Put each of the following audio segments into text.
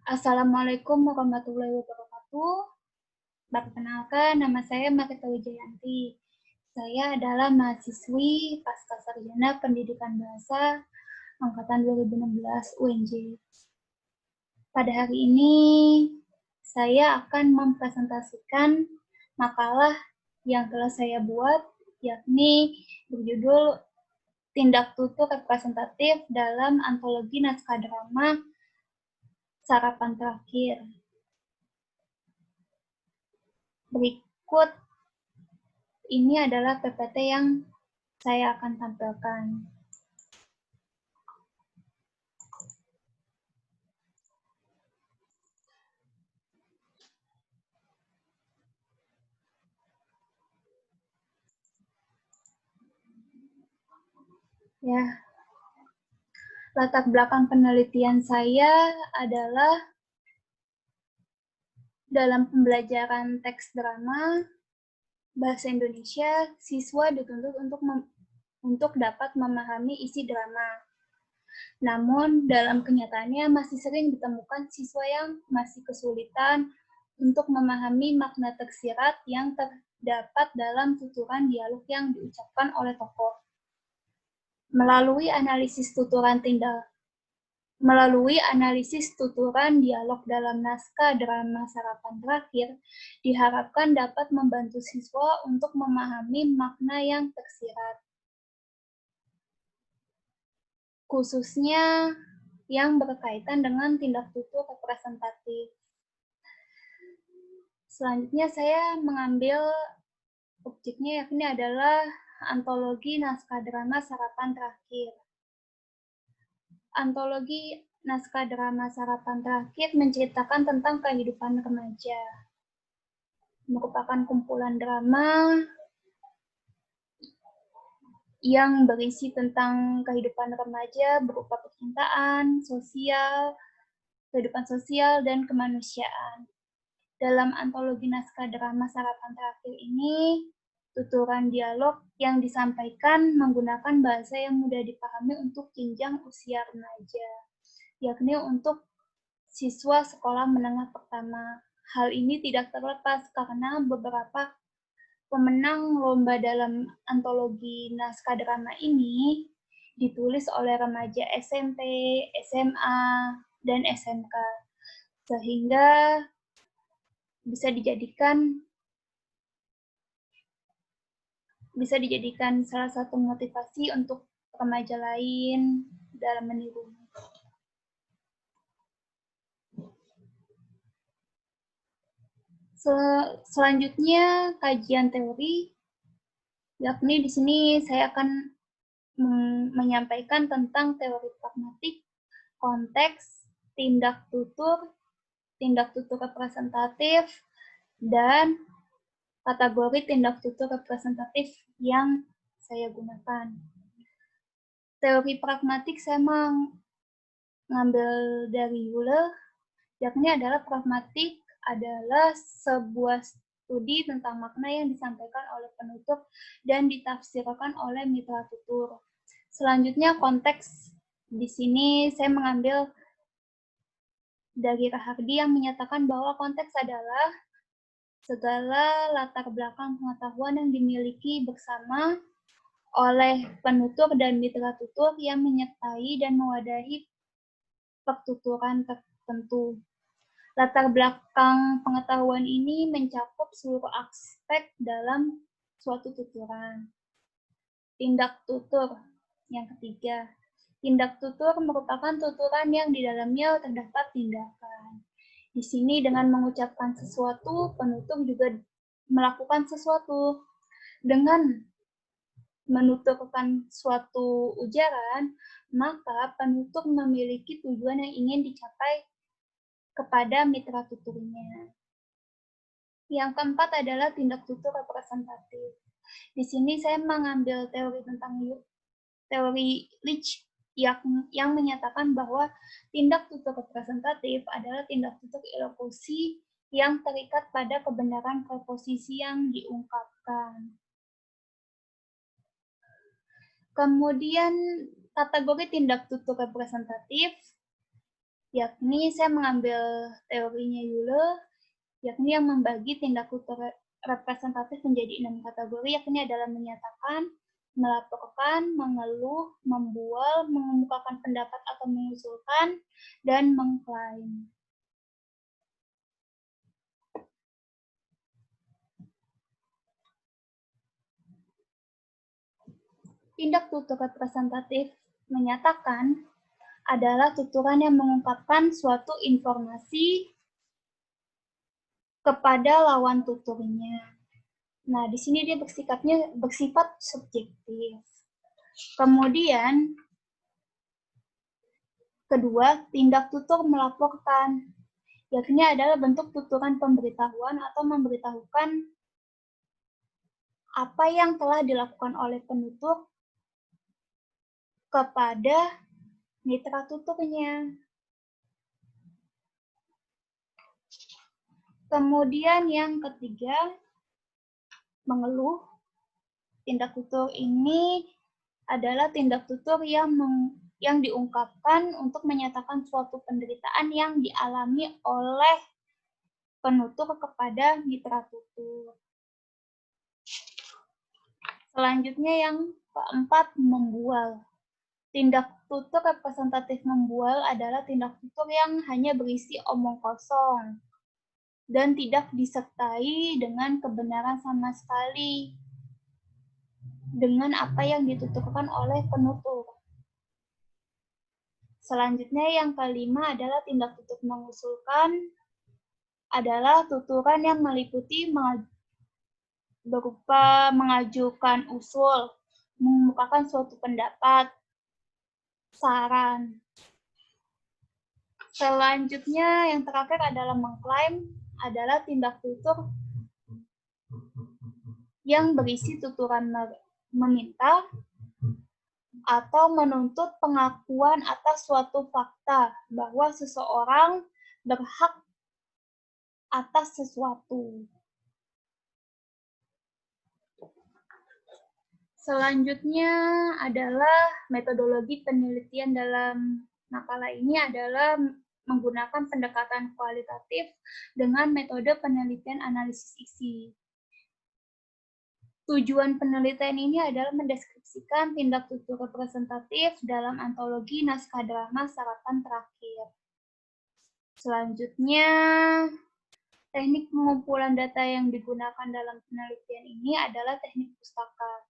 Assalamualaikum warahmatullahi wabarakatuh. Perkenalkan, nama saya Marita Wijayanti. Saya adalah mahasiswi Pascasarjana Pendidikan Bahasa Angkatan 2016 UNJ. Pada hari ini, saya akan mempresentasikan makalah yang telah saya buat, yakni berjudul Tindak Tutur Representatif dalam Antologi Naskah Drama Sarapan Terakhir. Berikut ini adalah PPT yang saya akan tampilkan. Ya, latar belakang penelitian saya adalah dalam pembelajaran teks drama bahasa Indonesia, siswa dituntut untuk dapat memahami isi drama. Namun, dalam kenyataannya masih sering ditemukan siswa yang masih kesulitan untuk memahami makna tersirat yang terdapat dalam tuturan dialog yang diucapkan oleh tokoh. Melalui analisis tuturan dialog dalam naskah drama Sarapan Terakhir, diharapkan dapat membantu siswa untuk memahami makna yang tersirat, khususnya yang berkaitan dengan tindak tutur representatif. Selanjutnya saya mengambil objeknya, yakni adalah antologi naskah drama Sarapan Terakhir. Antologi naskah drama Sarapan Terakhir menceritakan tentang kehidupan remaja. Merupakan kumpulan drama yang berisi tentang kehidupan remaja berupa percintaan, kehidupan sosial, dan kemanusiaan. Dalam antologi naskah drama Sarapan Terakhir ini, tuturan dialog yang disampaikan menggunakan bahasa yang mudah dipahami untuk jenjang usia remaja, yakni untuk siswa sekolah menengah pertama. Hal ini tidak terlepas karena beberapa pemenang lomba dalam antologi naskah drama ini ditulis oleh remaja SMP, SMA, dan SMK, sehingga bisa dijadikan salah satu motivasi untuk remaja lain dalam meniru. Selanjutnya kajian teori, yakni di sini saya akan menyampaikan tentang teori pragmatik, konteks, tindak tutur representatif, dan kategori tindak tutur representatif yang saya gunakan. Teori pragmatik saya mengambil dari Euler, yakni adalah pragmatik adalah sebuah studi tentang makna yang disampaikan oleh penutur dan ditafsirkan oleh mitra tutur. Selanjutnya konteks. Di sini saya mengambil dari Rahardi yang menyatakan bahwa konteks adalah segala latar belakang pengetahuan yang dimiliki bersama oleh penutur dan mitra tutur yang menyertai dan mewadahi pertuturan tertentu. Latar belakang pengetahuan ini mencakup seluruh aspek dalam suatu tuturan. Tindak tutur yang ketiga. Tindak tutur merupakan tuturan yang di dalamnya terdapat tindakan. Di sini dengan mengucapkan sesuatu, penutur juga melakukan sesuatu. Dengan menuturkan suatu ujaran, maka penutur memiliki tujuan yang ingin dicapai kepada mitra tuturnya. Yang keempat adalah tindak tutur representatif. Di sini saya mengambil teori Leach yang menyatakan bahwa tindak tutur representatif adalah tindak tutur ilokusi yang terikat pada kebenaran proposisi yang diungkapkan. Kemudian kategori tindak tutur representatif yakni saya mengambil teorinya Yule, yakni yang membagi tindak tutur representatif menjadi 6 kategori, yakni adalah menyatakan, melaporkan, mengeluh, membual, mengemukakan pendapat atau mengusulkan, dan mengklaim. Tindak tutur representatif menyatakan adalah tuturan yang mengungkapkan suatu informasi kepada lawan tuturnya. Nah, di sini dia bersifat subjektif. Kemudian, kedua, tindak tutur melaporkan, yakni adalah bentuk tuturan pemberitahuan atau memberitahukan apa yang telah dilakukan oleh penutur kepada mitra tuturnya. Kemudian yang ketiga, mengeluh. Tindak tutur ini adalah tindak tutur yang diungkapkan untuk menyatakan suatu penderitaan yang dialami oleh penutur kepada mitra tutur. Selanjutnya yang keempat, membual. Tindak tutur representatif membual adalah tindak tutur yang hanya berisi omong kosong dan tidak disertai dengan kebenaran sama sekali dengan apa yang dituturkan oleh penutur. Selanjutnya yang kelima adalah tindak tutur mengusulkan, adalah tuturan yang meliputi berupa mengajukan usul, mengemukakan suatu pendapat, saran. Selanjutnya yang terakhir adalah mengklaim, adalah tindak tutur yang berisi tuturan meminta atau menuntut pengakuan atas suatu fakta bahwa seseorang berhak atas sesuatu. Selanjutnya adalah metodologi penelitian dalam makalah ini adalah menggunakan pendekatan kualitatif dengan metode penelitian analisis isi. Tujuan penelitian ini adalah mendeskripsikan tindak tutur representatif dalam antologi naskah drama Sarapan Terakhir. Selanjutnya, teknik pengumpulan data yang digunakan dalam penelitian ini adalah teknik pustaka,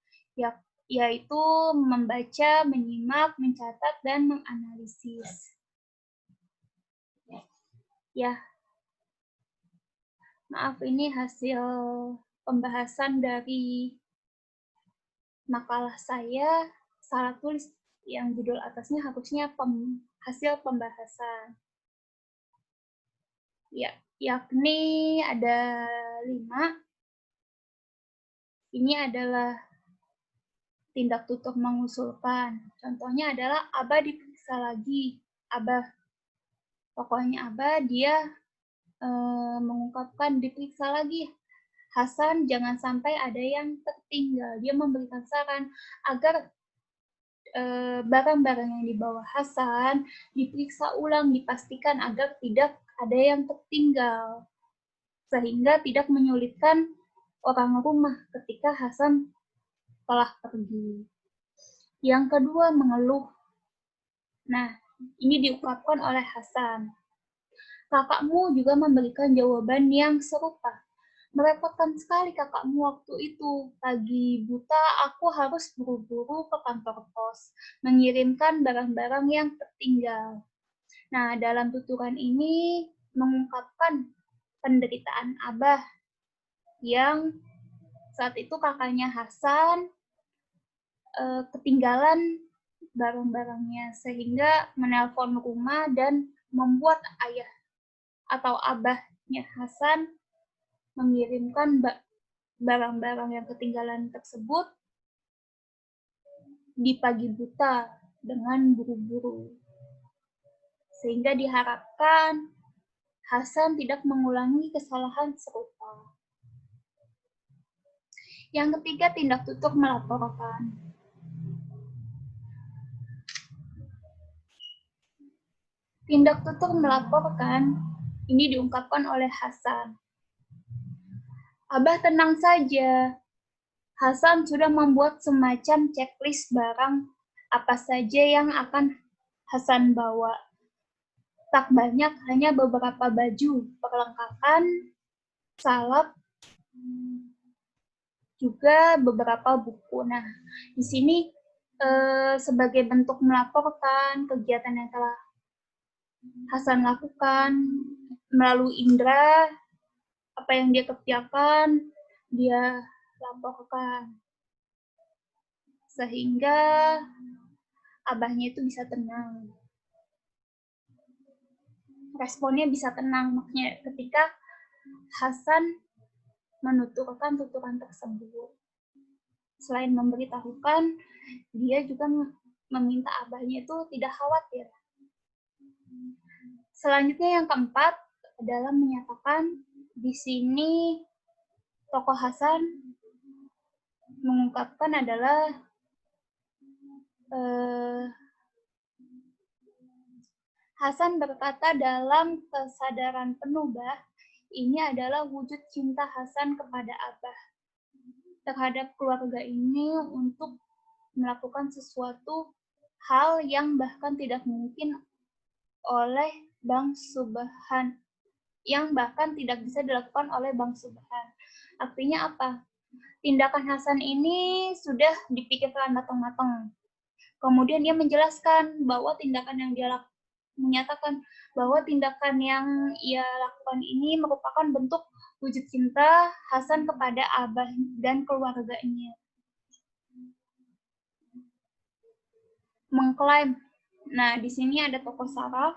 yaitu membaca, menyimak, mencatat, dan menganalisis. Ya, maaf ini hasil pembahasan dari makalah saya, salah tulis yang judul atasnya harusnya hasil pembahasan. Ya, yakni ada 5. Ini adalah tindak tutur mengusulkan. Contohnya adalah Abah diperiksa lagi. Abah, pokoknya Abah dia mengungkapkan diperiksa lagi. Hasan jangan sampai ada yang tertinggal. Dia memberikan saran agar barang-barang yang dibawa Hasan diperiksa ulang, dipastikan agar tidak ada yang tertinggal. Sehingga tidak menyulitkan orang rumah ketika Hasan telah pergi. Yang kedua, mengeluh. Nah, ini diungkapkan oleh Hasan. Kakakmu juga memberikan jawaban yang serupa. Merepotkan sekali kakakmu waktu itu. Pagi buta, aku harus buru-buru ke kantor pos, mengirimkan barang-barang yang tertinggal. Nah, dalam tuturan ini mengungkapkan penderitaan Abah yang saat itu kakaknya Hasan ketinggalan barang-barangnya, sehingga menelpon rumah dan membuat ayah atau abahnya Hasan mengirimkan barang-barang yang ketinggalan tersebut di pagi buta dengan buru-buru. Sehingga diharapkan Hasan tidak mengulangi kesalahan serupa. Yang ketiga, tindak tutur melaporkan. Tindak tutur melaporkan ini diungkapkan oleh Hasan. Abah tenang saja. Hasan sudah membuat semacam checklist barang apa saja yang akan Hasan bawa. Tak banyak, hanya beberapa baju, perlengkapan, salep, juga beberapa buku. Nah, di sini sebagai bentuk melaporkan kegiatan yang telah Hasan lakukan melalui indera, apa yang dia kerjakan, dia laporkan. Sehingga abahnya itu bisa tenang. Responnya bisa tenang, makanya ketika Hasan menuturkan tuturan tersebut. Selain memberitahukan, dia juga meminta abahnya itu tidak khawatir. Selanjutnya yang keempat adalah menyatakan di sini tokoh Hasan mengungkapkan adalah Hasan berkata dalam kesadaran penuh, bah, ini adalah wujud cinta Hasan kepada Abah terhadap keluarga ini untuk melakukan sesuatu hal yang bahkan tidak mungkin oleh Bang Subhan, yang bahkan tidak bisa dilakukan oleh Bang Subhan. Artinya apa? Tindakan Hasan ini sudah dipikirkan matang-matang. Kemudian dia menjelaskan bahwa tindakan yang dia lakukan, menyatakan bahwa tindakan yang ia lakukan ini merupakan bentuk wujud cinta Hasan kepada Abah dan keluarganya. Mengklaim. Nah, di sini ada tokoh Saraf.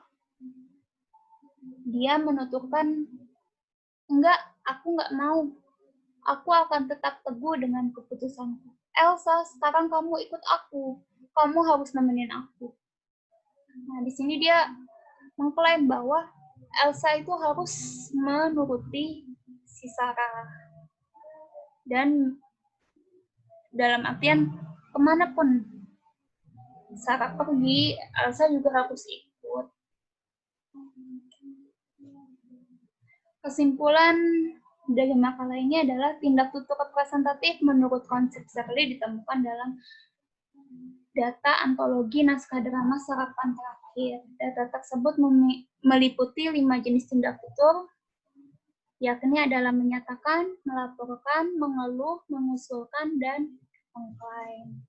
Dia menuturkan, enggak, aku enggak mau. Aku akan tetap teguh dengan keputusanku. Elsa, sekarang kamu ikut aku. Kamu harus nemenin aku. Nah, di sini dia mengklaim bahwa Elsa itu harus menuruti si Sarah. Dan dalam artian kemanapun Sarah pergi, Elsa juga harus ikut. Kesimpulan dari makalah ini adalah tindak tutur representatif menurut konsep Shirley ditemukan dalam data antologi naskah drama sarapan terakhir. Data tersebut meliputi 5 jenis tindak tutur, yakni adalah menyatakan, melaporkan, mengeluh, mengusulkan, dan mengklaim.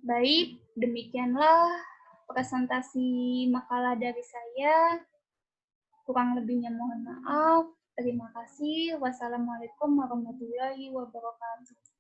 Baik, demikianlah presentasi makalah dari saya. Kurang lebihnya mohon maaf. Terima kasih. Wassalamualaikum warahmatullahi wabarakatuh.